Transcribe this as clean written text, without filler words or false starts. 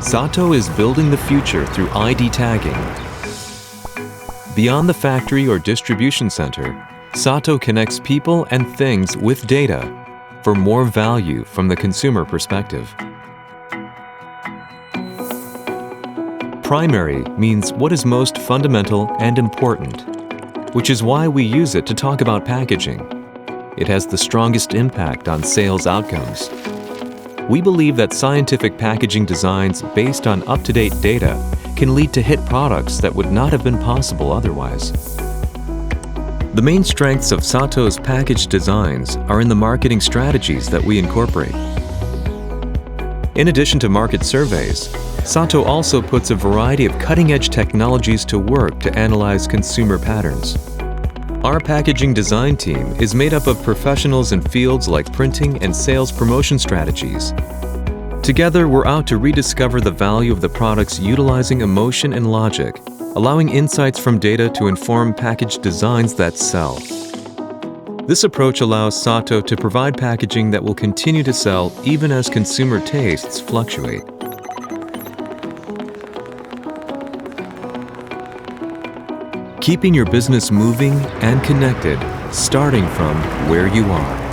Sato is building the future through ID tagging. Beyond the factory or distribution center, Sato connects people and things with data for more value from the consumer perspective. Primary means what is most fundamental and important, which is why we use it to talk about packaging. It has the strongest impact on sales outcomes. We believe that scientific packaging designs based on up-to-date data can lead to hit products that would not have been possible otherwise. The main strengths of Sato's package designs are in the marketing strategies that we incorporate. In addition to market surveys, Sato also puts a variety of cutting-edge technologies to work to analyze consumer patterns. Our packaging design team is made up of professionals in fields like printing and sales promotion strategies. Together, we're out to rediscover the value of the products utilizing emotion and logic, allowing insights from data to inform package designs that sell. This approach allows Sato to provide packaging that will continue to sell even as consumer tastes fluctuate. Keeping your business moving and connected, starting from where you are.